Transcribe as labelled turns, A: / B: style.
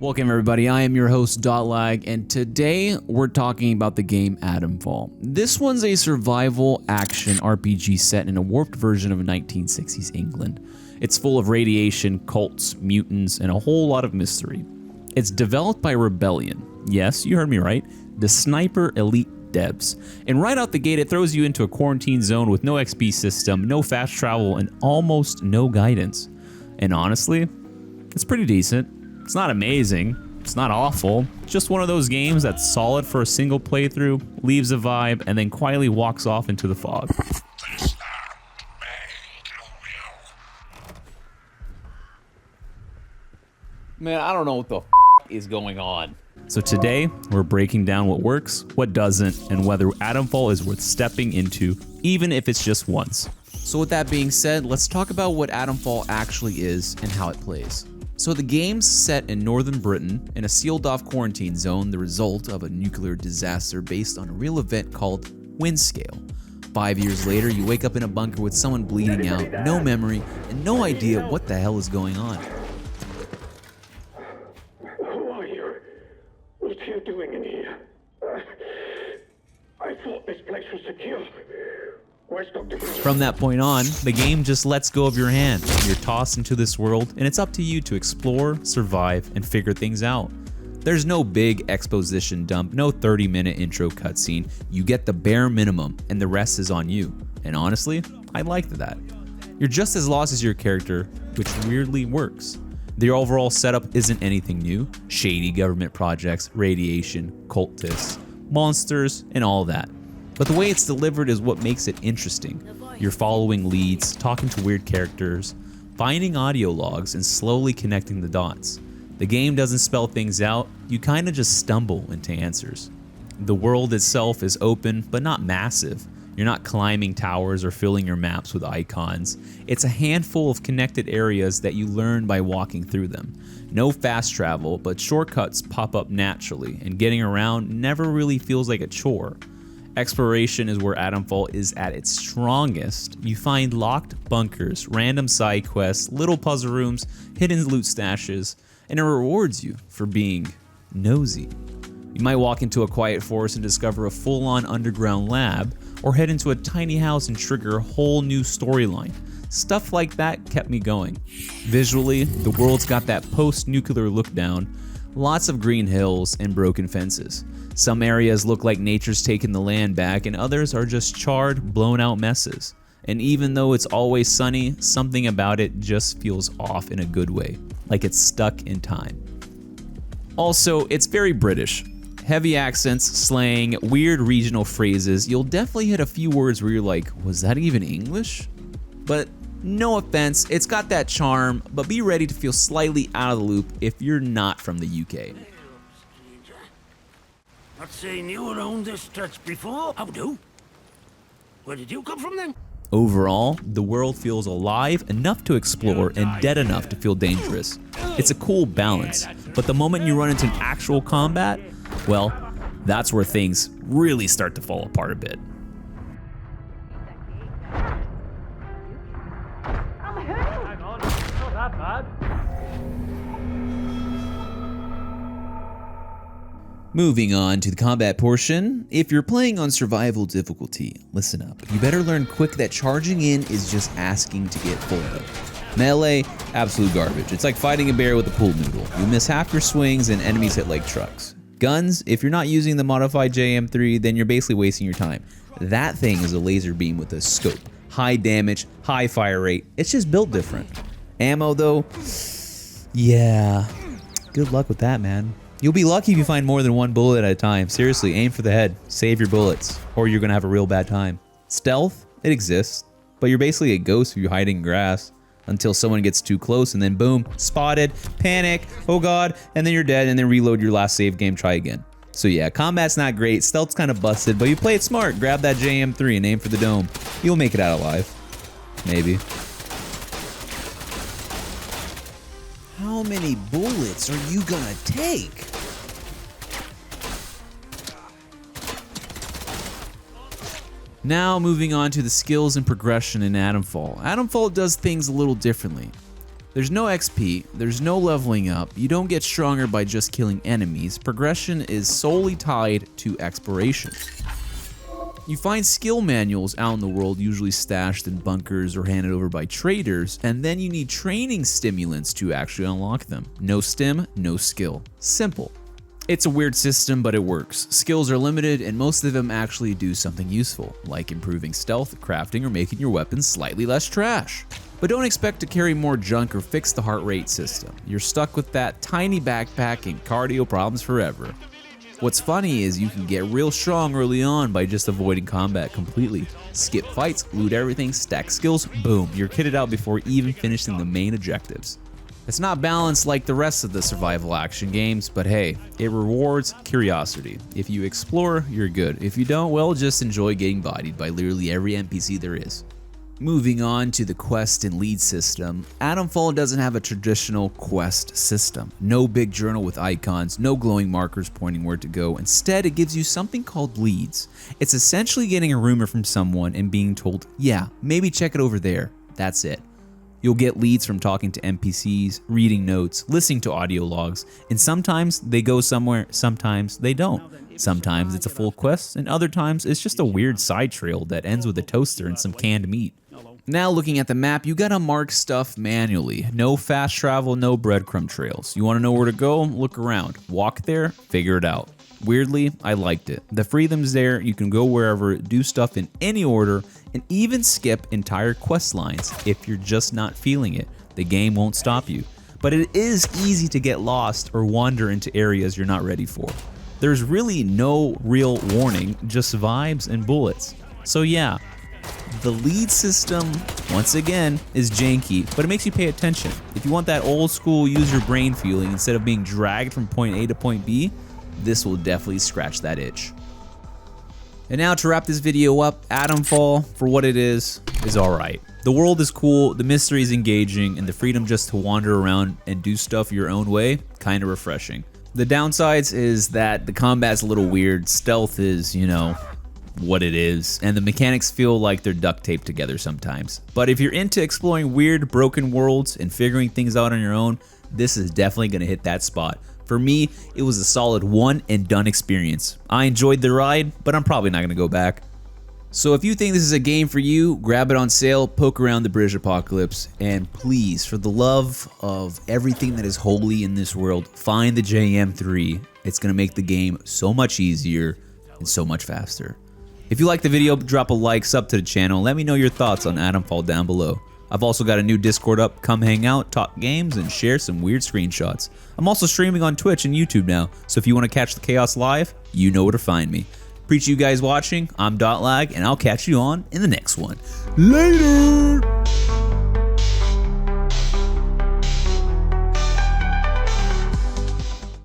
A: Welcome everybody, I am your host Dotlag, and today we're talking about the game Atomfall. This one's a survival action RPG set in a warped version of 1960s England. It's full of radiation, cults, mutants, and a whole lot of mystery. It's developed by Rebellion. Yes, you heard me right. The Sniper Elite devs. And right out the gate, it throws you into a quarantine zone with no XP system, no fast travel, and almost no guidance. And honestly, it's pretty decent. It's not amazing, it's not awful, it's just one of those games that's solid for a single playthrough, leaves a vibe, and then quietly walks off into the fog.
B: Man, I don't know what the is going on.
A: So today, we're breaking down what works, what doesn't, and whether Atomfall is worth stepping into, even if it's just once. So with that being said, let's talk about what Atomfall actually is and how it plays. So the game's set in northern Britain in a sealed-off quarantine zone, the result of a nuclear disaster based on a real event called Windscale. 5 years later, you wake up in a bunker with someone bleeding out, no memory, and no idea what the hell is going on.
C: Who are you? What are you doing in here? I thought this place was secure. Where's Dr. Green?
A: From that point on, the game just lets go of your hand. You're tossed into this world, and it's up to you to explore, survive, and figure things out. There's no big exposition dump, no 30-minute intro cutscene. You get the bare minimum, and the rest is on you. And honestly, I like that. You're just as lost as your character, which weirdly works. The overall setup isn't anything new. Shady government projects, radiation, cultists, monsters, and all that. But the way it's delivered is what makes it interesting. You're following leads, talking to weird characters, finding audio logs, and slowly connecting the dots. The game doesn't spell things out, you kinda just stumble into answers. The world itself is open, but not massive. You're not climbing towers or filling your maps with icons. It's a handful of connected areas that you learn by walking through them. No fast travel, but shortcuts pop up naturally, and getting around never really feels like a chore. Exploration is where Atomfall is at its strongest. You find locked bunkers, random side quests, little puzzle rooms, hidden loot stashes, and it rewards you for being nosy. You might walk into a quiet forest and discover a full-on underground lab, or head into a tiny house and trigger a whole new storyline. Stuff like that kept me going. Visually, the world's got that post-nuclear look down, lots of green hills and broken fences. Some areas look like nature's taken the land back, and others are just charred, blown out messes. And even though it's always sunny, something about it just feels off in a good way, like it's stuck in time. Also, it's very British. Heavy accents, slang, weird regional phrases. You'll definitely hit a few words where you're like, was that even English? But no offense, it's got that charm, but be ready to feel slightly out of the loop if you're not from the UK.
D: Not seen you around this stretch before. How do? Where did you come from then?
A: Overall, the world feels alive enough to explore and dead enough to feel dangerous. It's a cool balance, but the moment you run into actual combat, well, that's where things really start to fall apart a bit.
D: Hang on, it's not that bad.
A: Moving on to the combat portion, if you're playing on survival difficulty, listen up. You better learn quick that charging in is just asking to get full health. Melee, absolute garbage. It's like fighting a bear with a pool noodle. You miss half your swings and enemies hit like trucks. Guns, if you're not using the modified JM3, then you're basically wasting your time. That thing is a laser beam with a scope. High damage, high fire rate. It's just built different. Ammo though, yeah, good luck with that, man. You'll be lucky if you find more than one bullet at a time. Seriously, aim for the head. Save your bullets, or you're gonna have a real bad time. Stealth, it exists, but you're basically a ghost if you're hiding in grass until someone gets too close and then boom, spotted, panic, oh god, and then you're dead and then reload your last save game, try again. So yeah, combat's not great, stealth's kind of busted, but you play it smart. Grab that JM3 and aim for the dome. You'll make it out alive. Maybe. How many bullets are you gonna take? Now moving on to the skills and progression in Atomfall. Atomfall does things a little differently. There's no XP, there's no leveling up, you don't get stronger by just killing enemies, progression is solely tied to exploration. You find skill manuals out in the world, usually stashed in bunkers or handed over by traders, and then you need training stimulants to actually unlock them. No stim, no skill. Simple. It's a weird system, but it works. Skills are limited, and most of them actually do something useful, like improving stealth, crafting, or making your weapons slightly less trash. But don't expect to carry more junk or fix the heart rate system. You're stuck with that tiny backpack and cardio problems forever. What's funny is you can get real strong early on by just avoiding combat completely. Skip fights, loot everything, stack skills, boom, you're kitted out before even finishing the main objectives. It's not balanced like the rest of the survival action games, but hey, it rewards curiosity. If you explore, you're good. If you don't, well, just enjoy getting bodied by literally every NPC there is. Moving on to the quest and lead system, Atomfall doesn't have a traditional quest system. No big journal with icons, no glowing markers pointing where to go. Instead, it gives you something called leads. It's essentially getting a rumor from someone and being told, yeah, maybe check it over there. That's it. You'll get leads from talking to NPCs, reading notes, listening to audio logs, and sometimes they go somewhere, sometimes they don't. Sometimes it's a full quest, and other times it's just a weird side trail that ends with a toaster and some canned meat. Now looking at the map, you gotta mark stuff manually. No fast travel, no breadcrumb trails. You wanna know where to go? Look around. Walk there, figure it out. Weirdly, I liked it. The freedom's there, you can go wherever, do stuff in any order, and even skip entire quest lines if you're just not feeling it. The game won't stop you. But it is easy to get lost or wander into areas you're not ready for. There's really no real warning, just vibes and bullets. So yeah, the lead system, once again, is janky, but it makes you pay attention. If you want that old school use your brain feeling instead of being dragged from point A to point B, this will definitely scratch that itch. And now to wrap this video up, Atomfall, for what it is alright. The world is cool, the mystery is engaging, and the freedom just to wander around and do stuff your own way, kinda refreshing. The downsides is that the combat's a little weird, stealth is, you know, what it is, and the mechanics feel like they're duct taped together sometimes. But if you're into exploring weird, broken worlds and figuring things out on your own, this is definitely gonna hit that spot. For me, it was a solid one and done experience. I enjoyed the ride, but I'm probably not gonna go back. So if you think this is a game for you, grab it on sale, poke around the British Apocalypse, and please, for the love of everything that is holy in this world, find the JM3. It's gonna make the game so much easier and so much faster. If you like the video, drop a like, sub to the channel, let me know your thoughts on Atomfall down below. I've also got a new Discord up, come hang out, talk games, and share some weird screenshots. I'm also streaming on Twitch and YouTube now, so if you want to catch the chaos live, you know where to find me. Appreciate you guys watching, I'm Dotlag, and I'll catch you on in the next one. Later!